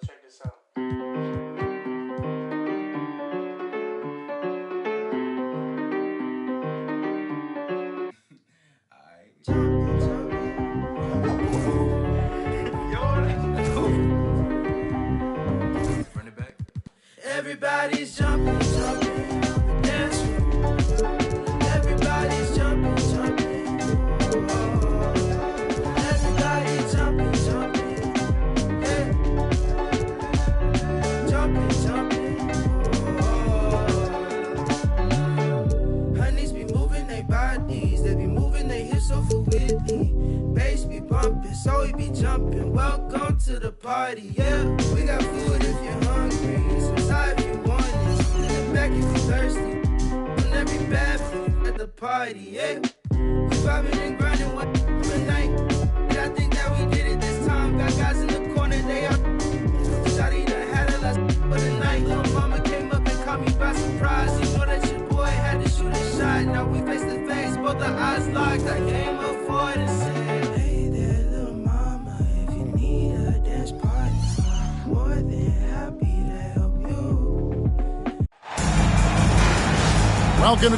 check this out. Run it back. Everybody's jumping, jumping, dance. Everybody's jumping, jumping. Everybody's jumping, jumping. Yeah. Jumping, jumping. Honeys be moving their bodies, they be moving their hips so fluidly. Bass be bumping, so we be jumping. Welcome to the party, yeah. We got food if you're hungry, so if you want it. In the back if you're thirsty. On every bathroom at the party, yeah. We vibing and grinding one night. And I think that we did it this time. Got guys in the corner, they are. Shawty done had a last for the night. Little mama came up and caught me by surprise. You know that your boy had to shoot a shot. Now we face to face, both our eyes locked. I came up for it and said, hey there, little mama, if you need a dance party, I'm more than happy to help you. Welcome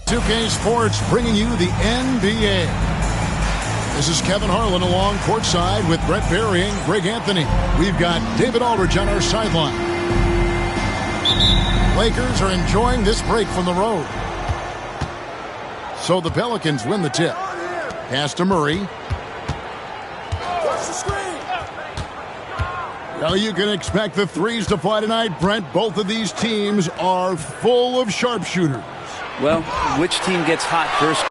to K Sports bringing you the NBA. This is Kevin Harlan along courtside with Brett Berry and Greg Anthony. We've got David Aldridge on our sideline. Lakers are enjoying this break from the road. So the Pelicans win the tip. Pass to Murray. Well, you can expect the threes to fly tonight, Brent. Both of these teams are full of sharpshooters. Well, which team gets hot first?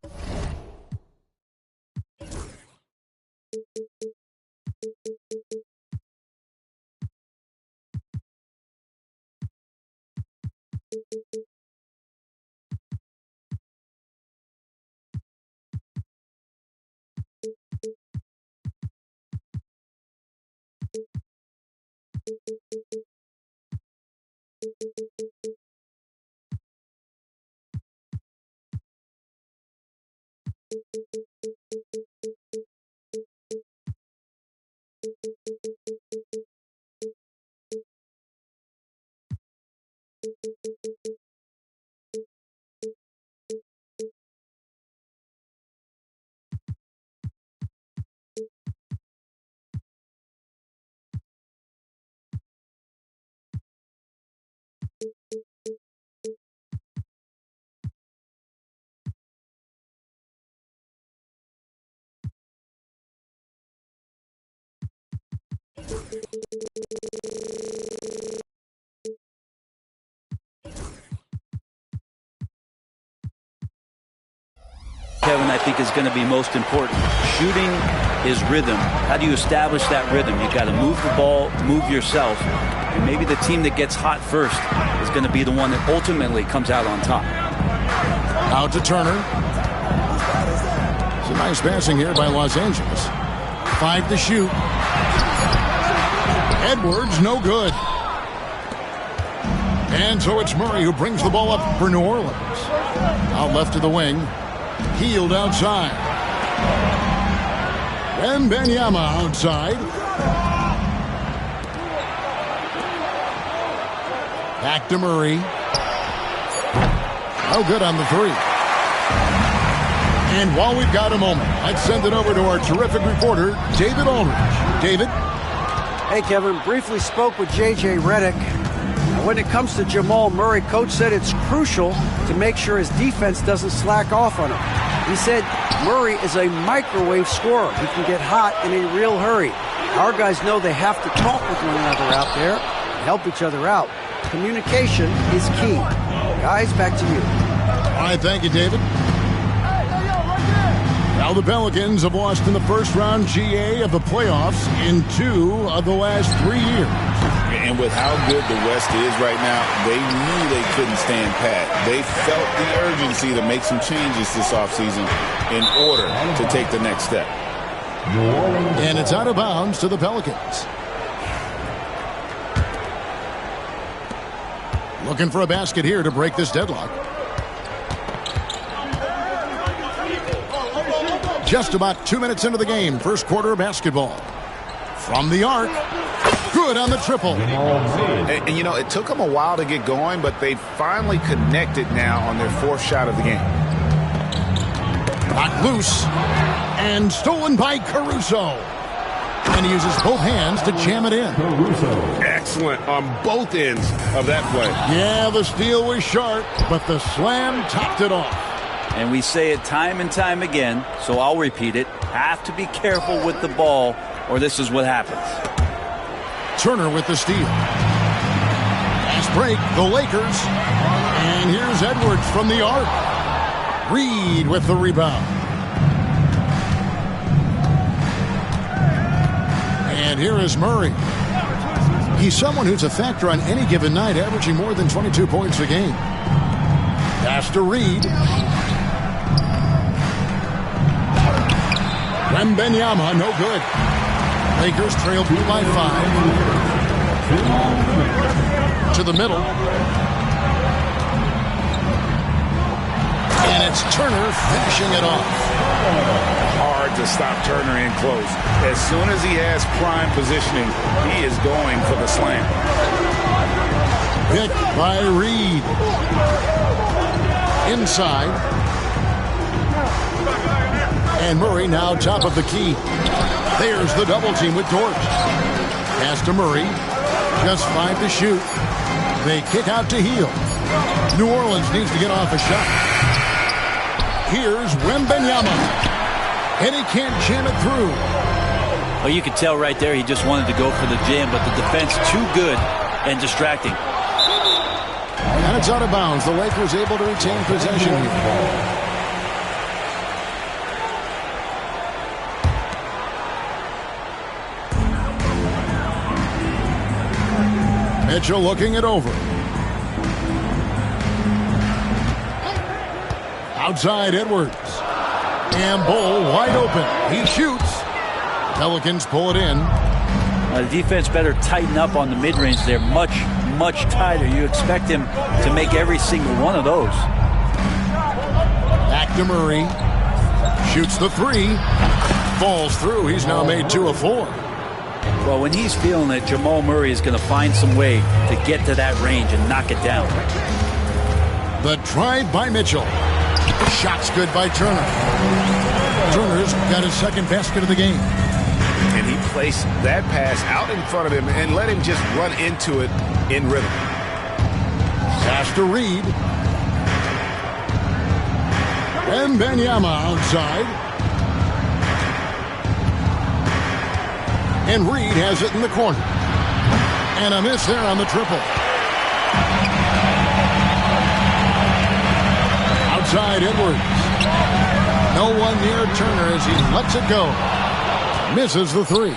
Kevin, I think is going to be most important. Shooting is rhythm. How do you establish that rhythm? You got to move the ball, move yourself, And maybe the team that gets hot first is going to be the one that ultimately comes out on top. Out to Turner. It's a nice passing here by Los Angeles. 5 to shoot. Edwards, no good. And so it's Murray who brings the ball up for New Orleans. Out left to the wing. Healed outside. Wembanyama outside. Back to Murray. No good on the three. And while we've got a moment, let's send it over to our terrific reporter, David Aldridge. David? Hey, Kevin. Briefly spoke with J.J. Redick. When it comes to Jamal Murray, coach said it's crucial to make sure his defense doesn't slack off on him. He said Murray is a microwave scorer. He can get hot in a real hurry. Our guys know they have to talk with one another out there and help each other out. Communication is key. Guys, back to you. All right, thank you, David. Now the Pelicans have lost in the first round GA of the playoffs in 2 of the last 3 years. And with how good the West is right now, they knew they couldn't stand pat. They felt the urgency to make some changes this offseason in order to take the next step. And it's out of bounds to the Pelicans. Looking for a basket here to break this deadlock. Just about 2 minutes into the game, first quarter of basketball. From the arc. Good on the triple. And, you know, it took them a while to get going, but they finally connected now on their 4th shot of the game. Knocked loose. And stolen by Caruso. And he uses both hands to jam it in. Excellent on both ends of that play. Yeah, the steal was sharp, but the slam topped it off. And we say it time and time again, so I'll repeat it. Have to be careful with the ball, or this is what happens. Turner with the steal. Fast break, the Lakers. And here's Edwards from the arc. Reed with the rebound. And here is Murray. He's someone who's a factor on any given night, averaging more than 22 points a game. Pass to Reed. Wembanyama, no good. Lakers trail by 5. To the middle. And it's Turner finishing it off. Hard to stop Turner in close. As soon as he has prime positioning, he is going for the slam. Picked by Reed. Inside. And Murray now top of the key. There's the double team with Dort. Pass to Murray. Just 5 to shoot. They kick out to Heel. New Orleans needs to get off a shot. Here's Wembanyama. And he can't jam it through. Well, you could tell right there he just wanted to go for the jam, but the defense too good and distracting. And it's out of bounds. The Lakers able to retain possession here. Mitchell looking it over. Outside Edwards. And Bull wide open. He shoots. Pelicans pull it in. The defense better tighten up on the mid-range. They're much, much tighter. You expect him to make every single one of those. Back to Murray. Shoots the 3. Falls through. He's now made 2 of 4. Well, when he's feeling it, Jamal Murray is going to find some way to get to that range and knock it down. The drive by Mitchell. Shots good by Turner. Turner's got his second basket of the game. And he placed that pass out in front of him and let him just run into it in rhythm. Pass to Reed. Wembanyama outside. And Reed has it in the corner. And a miss there on the triple. Outside Edwards. No one near Turner as he lets it go. Misses the 3.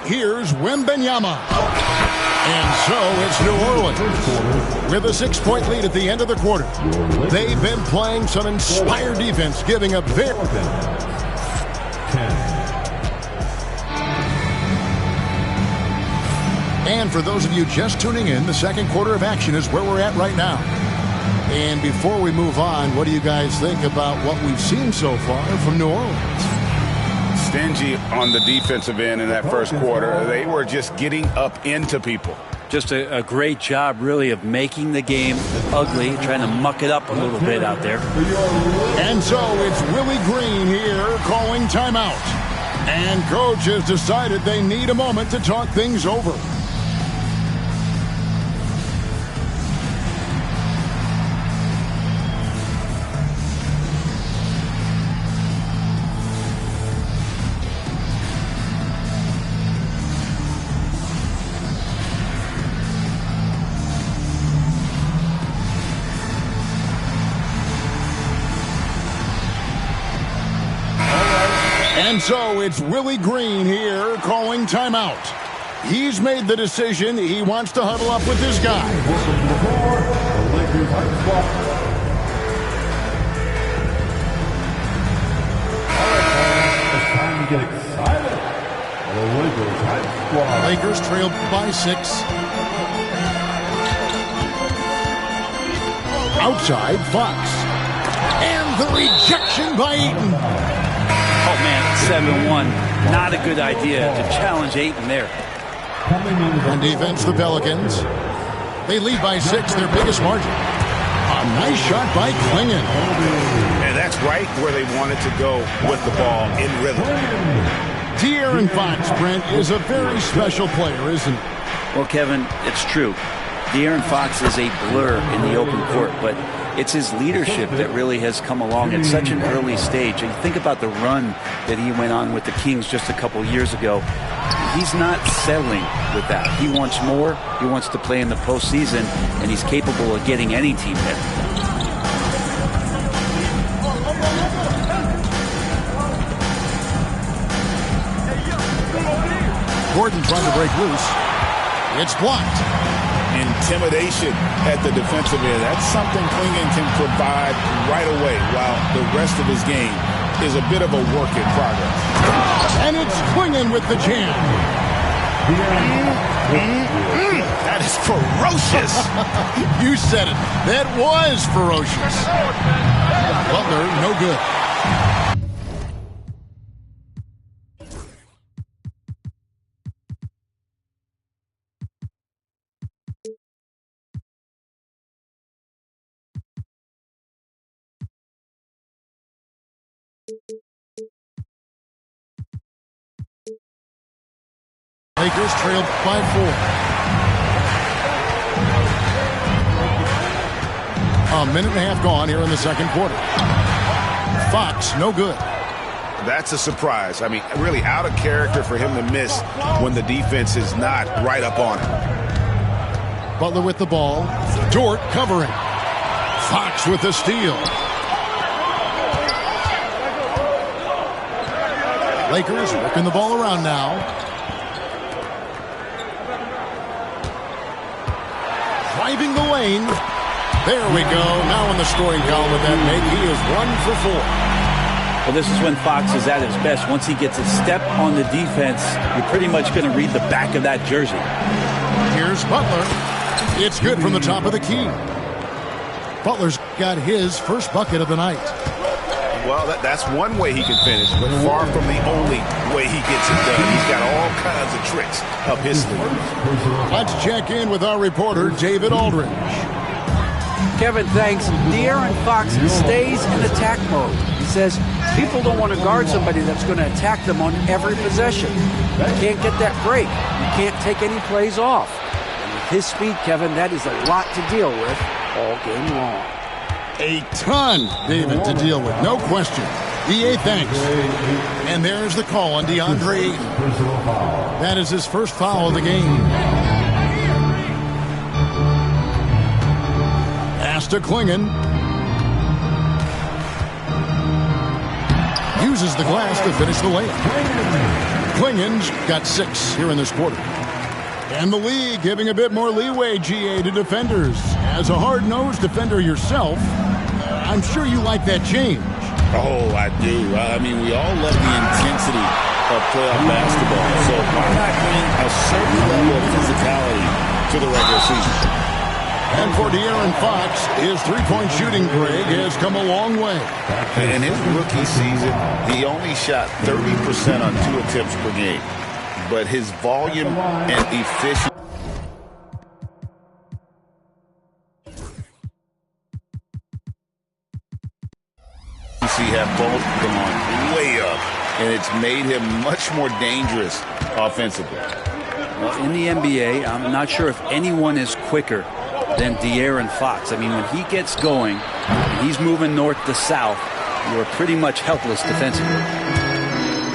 Here's Wembanyama. And so it's New Orleans with a 6-point lead at the end of the quarter. They've been playing some inspired defense, giving up very... And for those of you just tuning in, the second quarter of action is where we're at right now. And before we move on, what do you guys think about what we've seen so far from New Orleans? Stingy on the defensive end in that first quarter. They were just getting up into people. Just a great job, really, of making the game ugly, trying to muck it up a little bit out there. And so it's Willie Green here calling timeout. And coach has decided they need a moment to talk things over. And so it's Willie Green here calling timeout. He's made the decision. He wants to huddle up with this guy. It's time to get excited. The Lakers Hype Squad. Lakers trailed by 6. Outside, Fox. And the rejection by Eaton. Oh, man, 7-1. Not a good idea to challenge Ayton there. On defense, the Pelicans. They lead by 6, their biggest margin. A nice shot by Klingon. And that's right where they wanted to go with the ball in rhythm. De'Aaron Fox, Brent, is a very special player, isn't he? Well, Kevin, it's true. De'Aaron Fox is a blur in the open court, but it's his leadership that really has come along at such an early stage. And you think about the run that he went on with the Kings just a couple years ago. He's not settling with that. He wants more. He wants to play in the postseason, and he's capable of getting any team there. Gordon trying to break loose. It's blocked. Intimidation at the defensive end. That's something Klingon can provide right away, while the rest of his game is a bit of a work in progress. And it's Klingon with the jam. That is ferocious. You said it. That was ferocious. Butler, no good. Lakers trailed by 4. A minute and a half gone here in the second quarter. Fox, no good. That's a surprise. I mean, really out of character for him to miss when the defense is not right up on him. Butler with the ball. Dort covering. Fox with the steal. Lakers working the ball around now. Driving the lane. There we go. Now in the scoring column with that make, he is 1 for 4. Well, this is when Fox is at his best. Once he gets a step on the defense, you're pretty much going to read the back of that jersey. Here's Butler. It's good from the top of the key. Butler's got his first bucket of the night. Well, that's one way he can finish, but far from the only way he gets it done. He's got all kinds of tricks up his sleeve. Let's check in with our reporter, David Aldridge. Kevin, thanks. De'Aaron Fox stays in attack mode. He says people don't want to guard somebody that's going to attack them on every possession. You can't get that break. You can't take any plays off. And with his speed, Kevin, that is a lot to deal with all game long. A ton, David, to deal with. No question. EA, thanks. And there's the call on DeAndre. That is his first foul of the game. Pass to Klingon. Uses the glass to finish the layup. Klingen's got 6 here in this quarter. And the league giving a bit more leeway, GA, to defenders. As a hard-nosed defender yourself, I'm sure you like that change. Oh, I do. I mean, we all love the intensity of playoff basketball. So why not bring a certain level of physicality to the regular season? And for De'Aaron Fox, his three-point shooting, Greg, has come a long way. In his rookie season, he only shot 30% on 2 attempts per game. But his volume and efficiency have both gone way up, and it's made him much more dangerous offensively. Well, in the NBA, I'm not sure if anyone is quicker than De'Aaron Fox. I mean, when he gets going, and he's moving north to south, you are pretty much helpless defensively.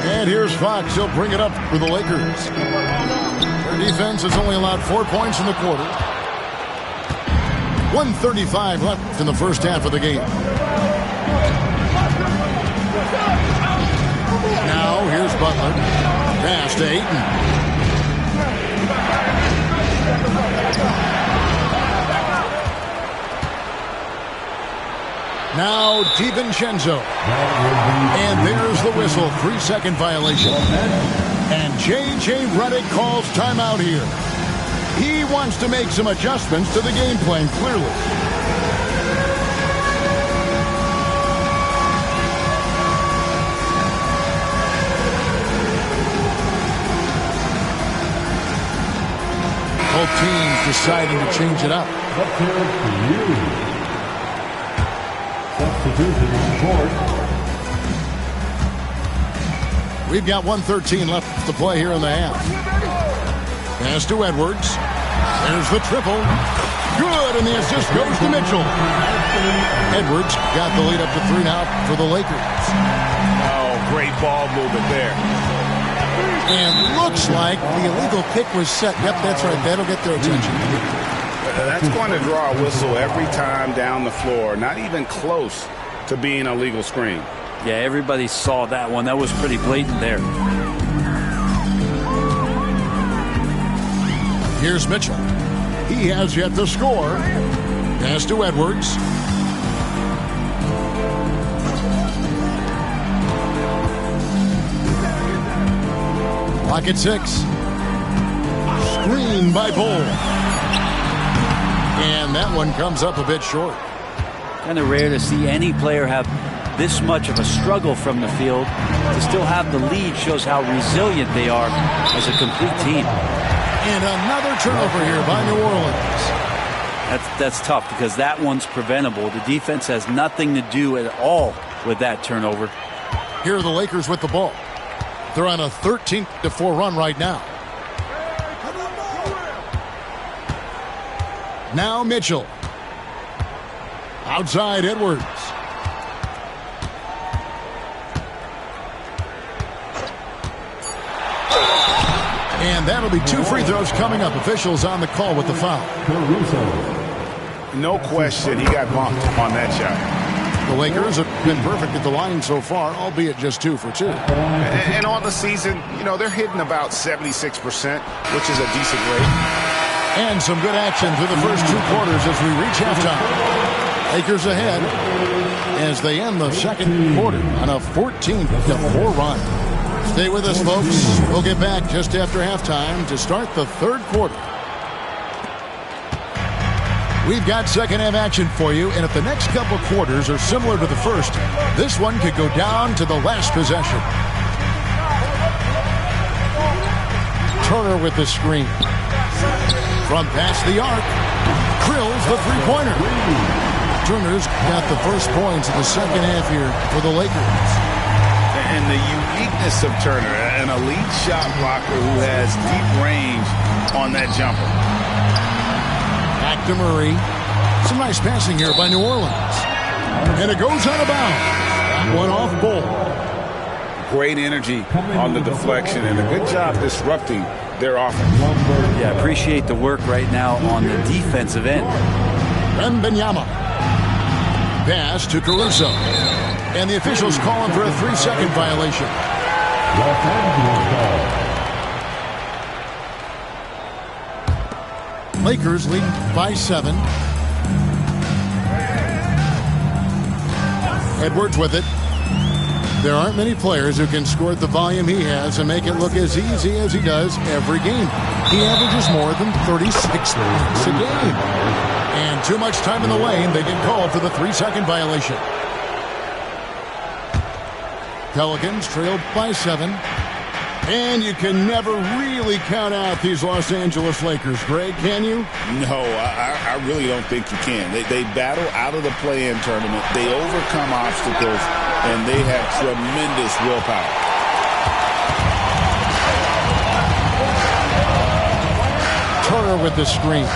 And here's Fox. He'll bring it up for the Lakers. Their defense has only allowed 4 points in the quarter. 1:35 left in the first half of the game. Now here's Butler. Pass to Ayton. Now DiVincenzo. And there's the whistle. 3-second violation. And J.J. Redick calls timeout here. He wants to make some adjustments to the game plan, clearly. Both teams deciding to change it up. Substitution on court. We've got 1:13 left to play here in the half. Pass to Edwards. There's the triple. Good, and the assist goes to Mitchell. Edwards got the lead up to 3 now for the Lakers. Oh, great ball movement there. And looks like the illegal kick was set. Yep, that's right. That'll get their attention. That's going to draw a whistle every time down the floor. Not even close to being a legal screen. Yeah, everybody saw that one. That was pretty blatant there. Here's Mitchell. He has yet to score. Pass to Edwards. Pocket 6. Screen by Bull. And that one comes up a bit short. Kind of rare to see any player have this much of a struggle from the field. To still have the lead shows how resilient they are as a complete team. And another turnover here by New Orleans. That's tough because that one's preventable. The defense has nothing to do at all with that turnover. Here are the Lakers with the ball. They're on a 13-4 run right now. Now Mitchell. Outside Edwards. And that'll be 2 free throws coming up. Officials on the call with the foul. No question, he got bumped on that shot. The Lakers have been perfect at the line so far, albeit just 2 for 2. And on the season, you know, they're hitting about 76%, which is a decent rate. And some good action through the first 2 quarters as we reach halftime. Lakers ahead as they end the second quarter on a 14-4 run. Stay with us, folks. We'll get back just after halftime to start the third quarter. We've got second half action for you, and if the next couple quarters are similar to the first, this one could go down to the last possession. Turner with the screen. From past the arc, drills the three-pointer. Turner's got the first points of the second half here for the Lakers. And the uniqueness of Turner, an elite shot blocker who has deep range on that jumper. Back to Murray. Some nice passing here by New Orleans. And it goes out of bounds. That one off Bull. Great energy on the deflection and a good job disrupting their offense. Yeah, appreciate the work right now on the defensive end. Wembanyama. Pass to Caruso. And the officials calling for a 3-second violation. Los Angeles Lakers lead by 7. Edwards with it. There aren't many players who can score at the volume he has and make it look as easy as he does every game. He averages more than 36 points a game. And too much time in the lane. They get called for the 3-second violation. Pelicans trail by 7. And you can never really count out these Los Angeles Lakers, Greg, can you? No, I really don't think you can. They battle out of the play-in tournament. They overcome obstacles, and they have tremendous willpower. Turner with the screen.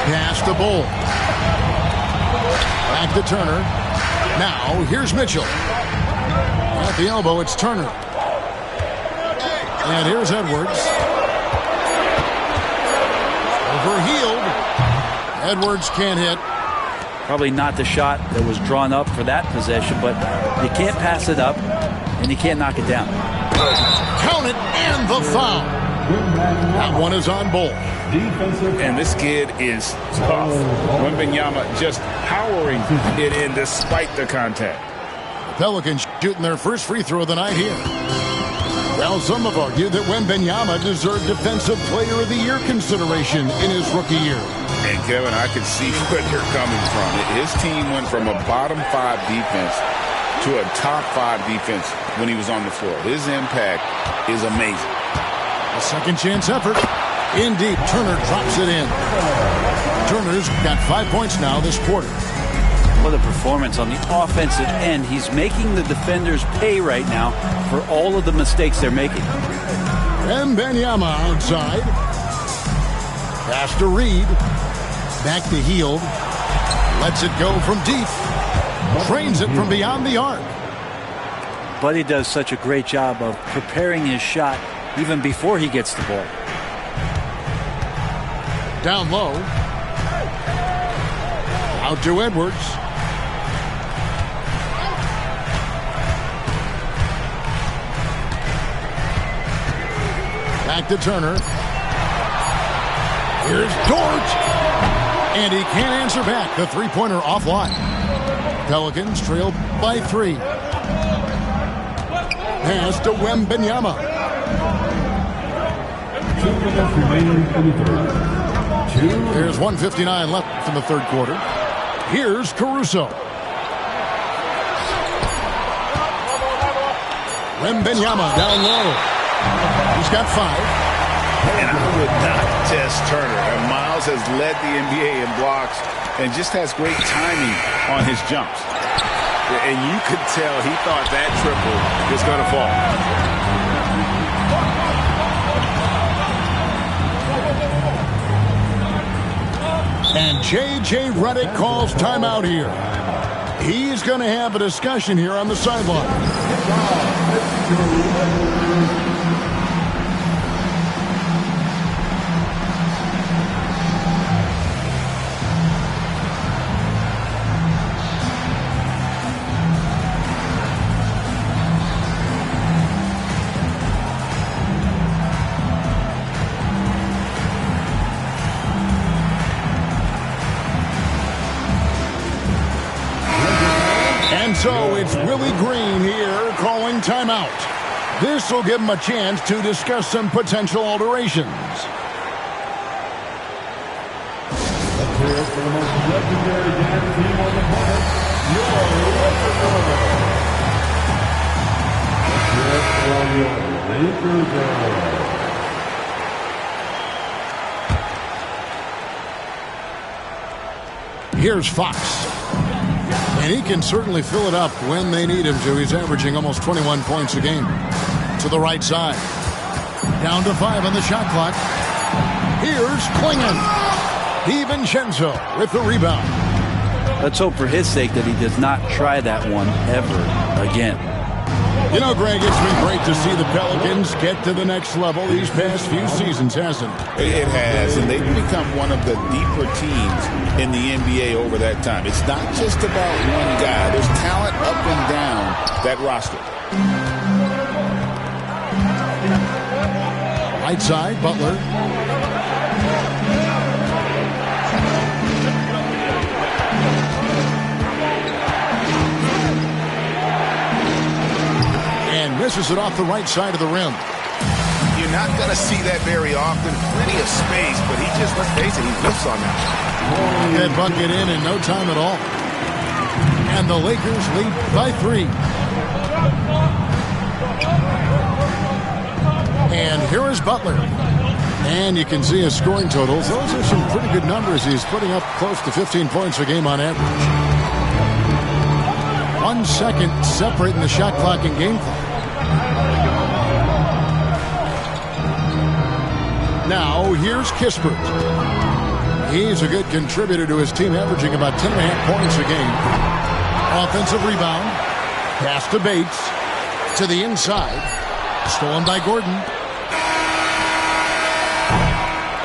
Pass to Bull. Back to Turner. Now, here's Mitchell. At the elbow, it's Turner. And here's Edwards. Overhealed. Edwards can't hit. Probably not the shot that was drawn up for that possession, but you can't pass it up, and you can't knock it down. Count it, and the foul. That one is on Bull. And this kid is tough. Wembanyama just powering it in despite the contact. The Pelicans shooting their first free throw of the night here. Well, some have argued that Wembanyama deserved Defensive Player of the Year consideration in his rookie year. And, Kevin, I can see where they're coming from. His team went from a bottom 5 defense to a top 5 defense when he was on the floor. His impact is amazing. A second chance effort. In deep, Turner drops it in. Turner's got 5 points now this quarter. What a performance on the offensive end. He's making the defenders pay right now for all of the mistakes they're making. Wembanyama outside. Pass to Reed. Back to Hield. Lets it go from deep. Trains it from beyond the arc. Buddy does such a great job of preparing his shot even before he gets the ball. Down low. Out to Edwards. Back to Turner. Here's Dort. And he can't answer back. The three-pointer offline. Pelicans trail by 3. Pass to Wembanyama. 2 minutes remaining in the third. There's 1:59 left in the third quarter. Here's Caruso. Wembanyama down low. He's got 5. And I would not test Turner. And Miles has led the NBA in blocks and just has great timing on his jumps. And you could tell he thought that triple was going to fall. And J.J. Redick calls timeout here. He's going to have a discussion here on the sideline. So it's Willie Green here calling timeout. This will give him a chance to discuss some potential alterations. Let's hear it for the most legendary dance team on the planet, your Lakers. Let's hear it for your Lakers. Here's Fox. And he can certainly fill it up when they need him to. He's averaging almost 21 points a game. To the right side. Down to 5 on the shot clock. Here's Klingon. DiVincenzo with the rebound. Let's hope for his sake that he does not try that one ever again. You know, Greg, it's been great to see the Pelicans get to the next level these past few seasons, hasn't it? It has, and they've become one of the deeper teams in the NBA over that time. It's not just about one guy. There's talent up and down that roster. Right side, Butler. misses it off the right side of the rim. You're not going to see that very often. Plenty of space, but he just, let's face it, he whiffs on that. That bucket in no time at all. And the Lakers lead by 3. And here is Butler. And you can see his scoring totals. Those are some pretty good numbers. He's putting up close to 15 points a game on average. 1 second separating the shot clock and game clock. Now, here's Kispert. He's a good contributor to his team, averaging about 10.5 points a game. Offensive rebound. Pass to Bates. To the inside. Stolen by Gordon.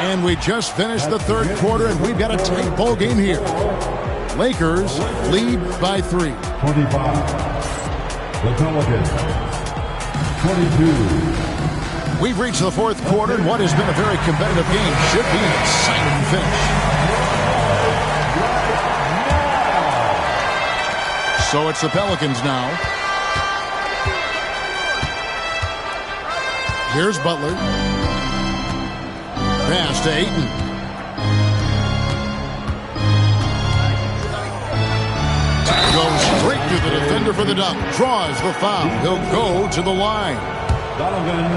And we just finished the third quarter, and we've got a tight ball game here. Lakers lead by 3. 25. The Pelicans. 22. We've reached the fourth quarter, and what has been a very competitive game should be an exciting finish. So it's the Pelicans now. Here's Butler. Pass to Ayton. Goes straight to the defender for the dunk. Draws the foul. He'll go to the line.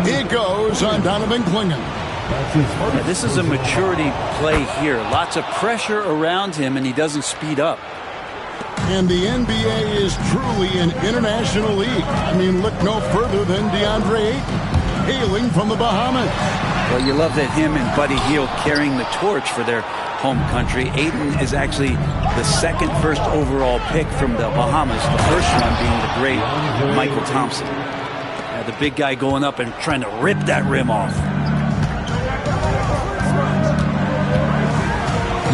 He goes on Donovan Clingan. Yeah, this is a maturity play here. Lots of pressure around him, and he doesn't speed up. And the NBA is truly an international league. I mean, look no further than DeAndre Ayton, hailing from the Bahamas. Well, you love that him and Buddy Hield carrying the torch for their home country. Ayton is actually the second first overall pick from the Bahamas, the first one being the great Michael Thompson. The big guy going up and trying to rip that rim off.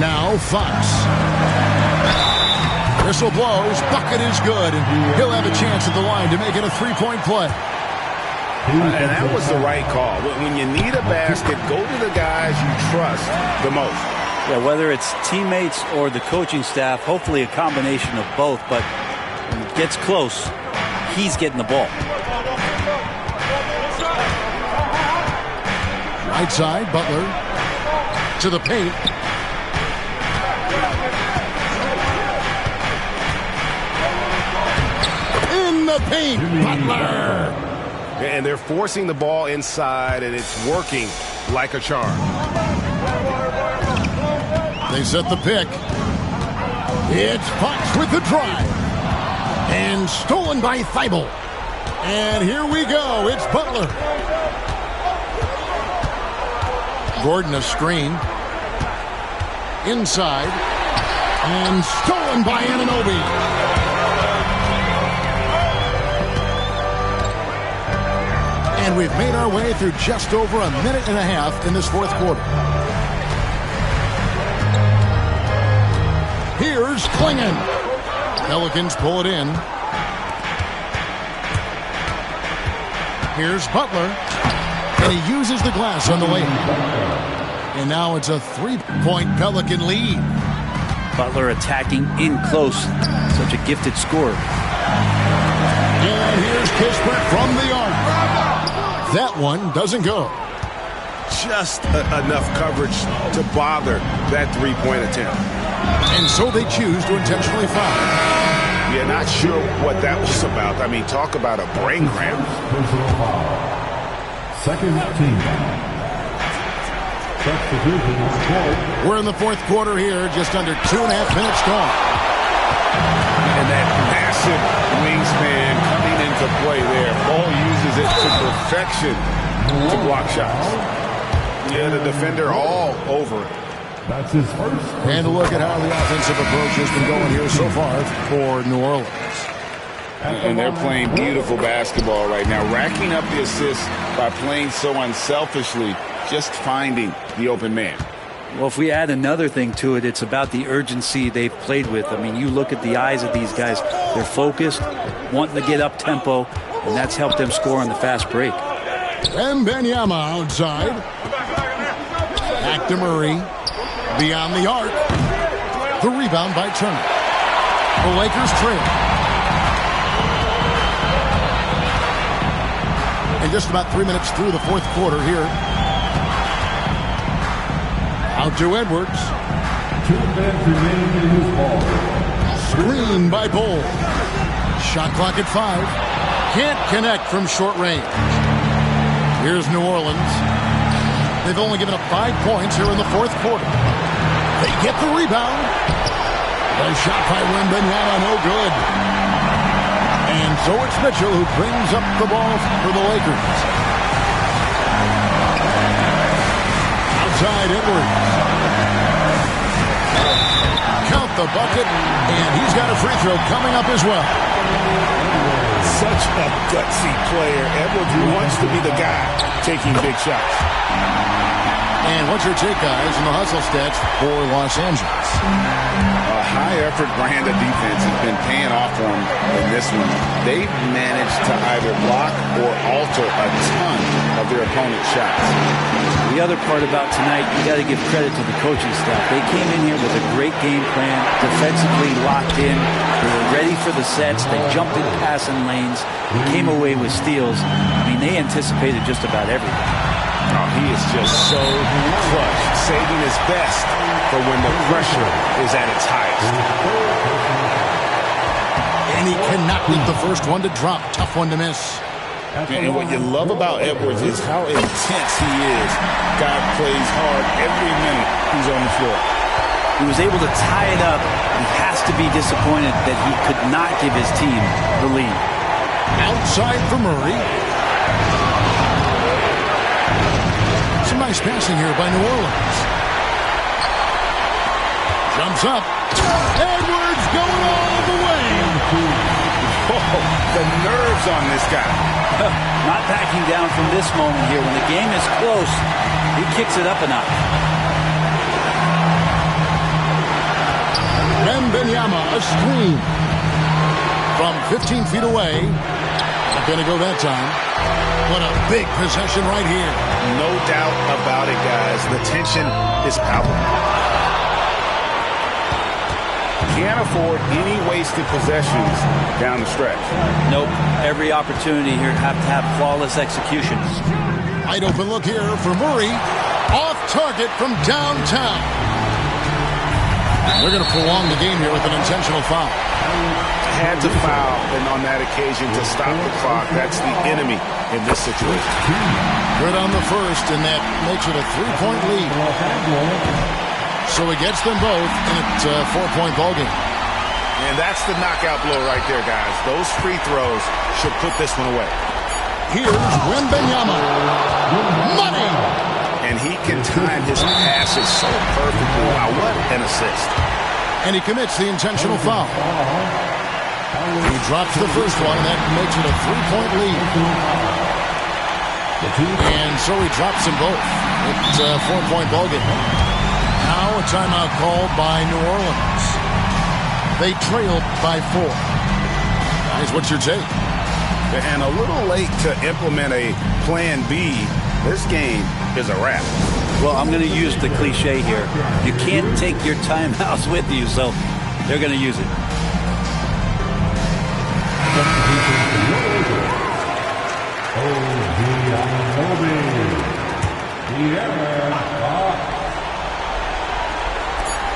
Now Fox. Whistle blows. Bucket is good. And he'll have a chance at the line to make it a three-point play. And that was the right call. When you need a basket, go to the guys you trust the most. Yeah, whether it's teammates or the coaching staff, hopefully a combination of both. But when it gets close, he's getting the ball. Right side, Butler to the paint. In the paint, Butler. And they're forcing the ball inside, and it's working like a charm. They set the pick. It's Fox with the drive. And stolen by Thibault. And here we go. It's Butler. Gordon a screen. Inside. And stolen by Anunoby. And we've made our way through just over a minute and a half in this fourth quarter. Here's Clingan. Pelicans pull it in. Here's Butler. And he uses the glass on the layup. And now it's a three-point Pelican lead. Butler attacking in close. Such a gifted scorer. And here's Kispert from the arc. That one doesn't go. Just enough coverage to bother that three-point attempt. And so they choose to intentionally foul. Yeah, not sure what that was about. I mean, talk about a brain cramp. Personal foul. Second team. Substitution on court. We're in the fourth quarter here, just under 2.5 minutes gone. And that massive wingspan coming into play there. Ball uses it to perfection to block shots. Yeah, the defender all over it. That's his first. And look at how the offensive approach has been going here so far for New Orleans. And they're playing beautiful basketball right now, racking up the assists by playing so unselfishly, just finding the open man. Well, if we add another thing to it, it's about the urgency they've played with. I mean, you look at the eyes of these guys. They're focused, wanting to get up tempo, and that's helped them score on the fast break. And Benyama outside. Back to Murray. Beyond the arc. The rebound by Turner. The Lakers trail. And just about 3 minutes through the fourth quarter here. Out to Edwards. 2 minutes remaining in this ball. Screen by Bull. Shot clock at 5. Can't connect from short range. Here's New Orleans. They've only given up 5 points here in the fourth quarter. They get the rebound. The shot by Wembanyama, no good. And so it's Mitchell who brings up the ball for the Lakers. Outside Edwards. Count the bucket, and he's got a free throw coming up as well. Such a gutsy player. Edwards wants to be the guy taking big shots. And what's your take, guys, in the hustle stats for Los Angeles? A high-effort brand of defense has been paying off for them in this one. They've managed to either block or alter a ton of their opponent's shots. The other part about tonight, you got to give credit to the coaching staff. They came in here with a great game plan, defensively locked in. They were ready for the sets. They jumped in passing lanes. They came away with steals. I mean, they anticipated just about everything. Oh, he is just so clutch, saving his best for when the pressure is at its highest. And he cannot beat the first one to drop. Tough one to miss. And what you love about Edwards is how intense he is. God plays hard every minute he's on the floor. He was able to tie it up. He has to be disappointed that he could not give his team the lead. Outside for Murray. Some nice passing here by New Orleans. Jumps up. Edwards going all the way. Oh, the nerves on this guy. Not backing down from this moment here. When the game is close, he kicks it up a notch. Wembanyama, a screen. From 15 feet away. Not going to go that time. What a big possession right here. No doubt about it, guys. The tension is palpable. Can't afford any wasted possessions down the stretch. Nope. Every opportunity here have to have flawless execution. Wide open look here for Murray. Off target from downtown. They're going to prolong the game here with an intentional foul. Had to foul, and on that occasion to stop the clock. That's the enemy in this situation. Good on the first, and that makes it a 3-point lead. So he gets them both, and it's a 4-point ballgame. And that's the knockout blow right there, guys. Those free throws should put this one away. Here's Wembanyama. Money! And he can time his passes so perfectly. Wow, what an assist. And he commits the intentional foul. He drops the first one, and that makes it a 3-point lead. And so he drops them both. It's a 4-point ballgame. Now a timeout called by New Orleans. They trailed by 4. Guys, what's your take? And a little late to implement a plan B. This game is a wrap. Well, I'm going to use the cliche here. You can't take your timeouts with you, so they're going to use it.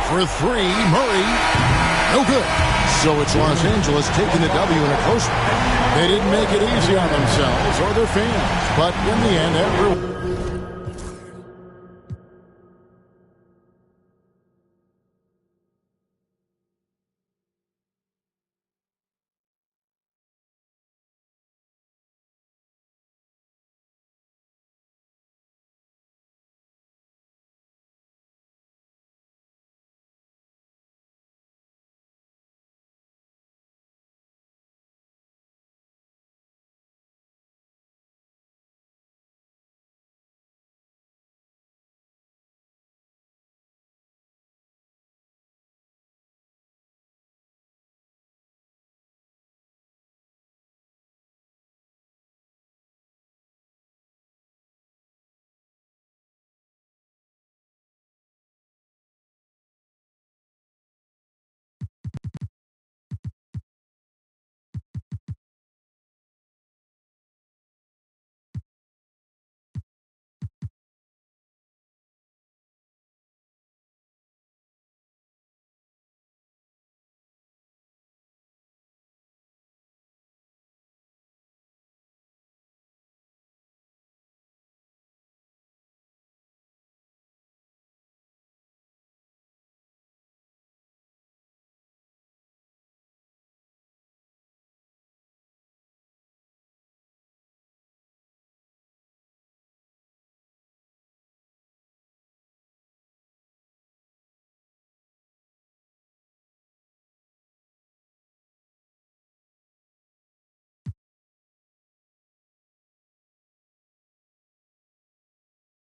For 3, Murray. No good. So it's Los Angeles taking the W in a close one. They didn't make it easy on themselves or their fans, but in the end, everyone